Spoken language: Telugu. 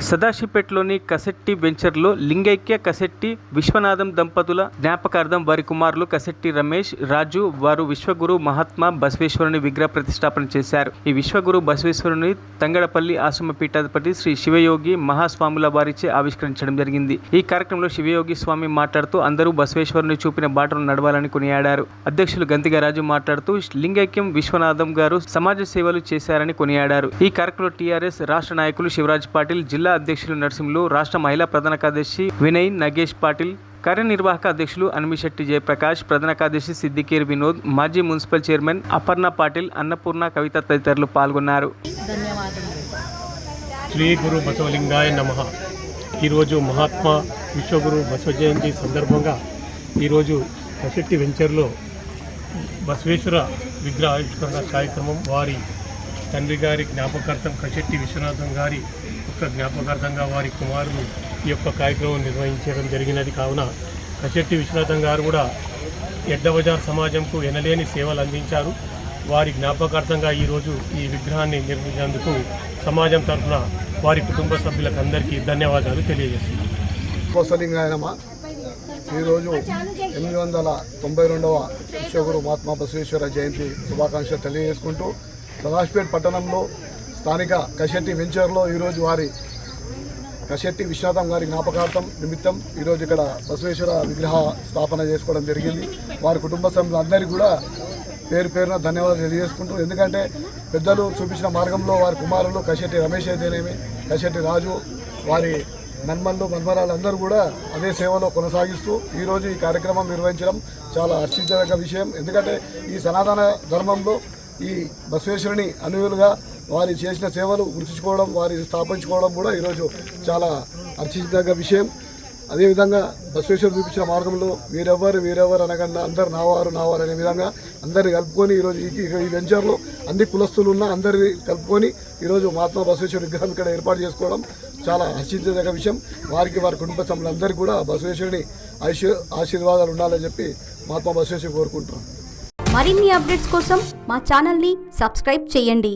సదాశివపేటలోని కసెట్టి వెంచర్లో లింగైక్య కసెట్టి విశ్వనాథం దంపతుల జ్ఞాపకార్థం వారి కుమారులు కసెట్టి రమేష్ రాజు వారు విశ్వగురు మహాత్మా బసవేశ్వరుని విగ్రహ ప్రతిష్టాపన చేశారు. ఈ విశ్వగురు బసవేశ్వరుని తంగడపల్లి ఆశ్రమ పీఠాధిపతి శ్రీ శివయోగి మహాస్వాముల వారిచే ఆవిష్కరించడం జరిగింది. ఈ కార్యక్రమంలో శివయోగి స్వామి మాట్లాడుతూ అందరూ బసవేశ్వరుని చూపిన బాటను నడవాలని కొనియాడారు. అధ్యక్షులు గంతిగా రాజు మాట్లాడుతూ లింగైక్యం విశ్వనాథం గారు సమాజ సేవలు చేశారని కొనియాడారు. ఈ కార్యక్రమంలో టీఆర్ఎస్ రాష్ట్ర నాయకులు శివరాజ్ పాటిల్, జిల్లా అధ్యక్షులు నరసింహులు, రాష్ట్ర మహిళా ప్రధాన కార్యదర్శి వినయ్ నగేష్ పాటిల్, కార్యనిర్వాహక అధ్యక్షులు అన్మిశెట్టి జయప్రకాష్, ప్రధాన కార్యదర్శి సిద్దికేర్ వినోద్, మాజీ మున్సిపల్ చైర్మన్ అపర్ణ పాటిల్, అన్నపూర్ణ కవిత తదితరులు పాల్గొన్నారు. శ్రీ గురు బసవలింగాయ నమః. ఈరోజు మహాత్మా విశ్వగురు బసవ జయంతి సందర్భంగా ఈరోజు కసెట్టి వెంచర్లో బసవేశ్వర విగ్రహ ఆవిష్కరణ కార్యక్రమం వారి తండ్రి గారి జ్ఞాపకార్థం కసెట్టి విశ్వనాథం గారి యొక్క జ్ఞాపకార్థంగా వారి కుమారులు ఈ యొక్క కార్యక్రమం నిర్వహించడం జరిగినది. కావున కసెట్టి విశ్వనాథం గారు కూడా ఎడ్డబజార్ సమాజంకు ఎనలేని సేవలు అందించారు. వారి జ్ఞాపకార్థంగా ఈరోజు ఈ విగ్రహాన్ని నిర్మించేందుకు సమాజం తరఫున వారి కుటుంబ సభ్యులకు అందరికీ ధన్యవాదాలు తెలియజేస్తున్నాను. ఈరోజు 892వ విశ్వగురు మహాత్మా బసవేశ్వర జయంతి శుభాకాంక్షలు తెలియజేసుకుంటూ సదాశివపేట పట్టణంలో స్థానిక కసెట్టి వెంచర్లో ఈరోజు వారి కసెట్టి విశ్వనాథం గారి జ్ఞాపకార్థం నిమిత్తం ఈరోజు ఇక్కడ బసవేశ్వర విగ్రహ స్థాపన చేసుకోవడం జరిగింది. వారి కుటుంబ సభ్యులందరికీ కూడా పేరు పేరున ధన్యవాదాలు తెలియజేసుకుంటూ, ఎందుకంటే పెద్దలు చూపించిన మార్గంలో వారి కుమారులు కసెట్టి రమేష్ అయితేనేమి, కసెట్టి రాజు, వారి మన్మన్లు మన్మరాలందరూ కూడా అదే సేవలో కొనసాగిస్తూ ఈరోజు ఈ కార్యక్రమం నిర్వహించడం చాలా హర్షించదగ్గ విషయం. ఎందుకంటే ఈ సనాతన ధర్మంలో ఈ బసవేశ్వరుని అనుయులుగా వారి చేసిన సేవలు గుర్తించుకోవడం, వారి స్థాపించుకోవడం కూడా ఈరోజు చాలా హర్షించదగ్గ విషయం. అదేవిధంగా బసవేశ్వరుడు చూపించిన మార్గంలో వీరెవరు అనకుండా అందరు నావారు అనే విధంగా అందరిని కలుపుకొని ఈరోజు ఈ వెంచర్లో అన్ని కులస్తులు ఉన్న అందరినీ కలుపుకొని ఈరోజు మహాత్మా బసవేశ్వర విగ్రహం ఇక్కడ ఏర్పాటు చేసుకోవడం చాలా హర్షించదగ్గ విషయం. వారికి వారి కుటుంబ సభ్యులందరికీ కూడా బసవేశ్వరుని ఆశీర్వాదాలు ఉండాలని చెప్పి మహాత్మా బసవేశ్వరుని కోరుకుంటున్నాం. మరిన్ని అప్డేట్స్ కోసం మా ఛానల్ని సబ్స్క్రైబ్ చేయండి.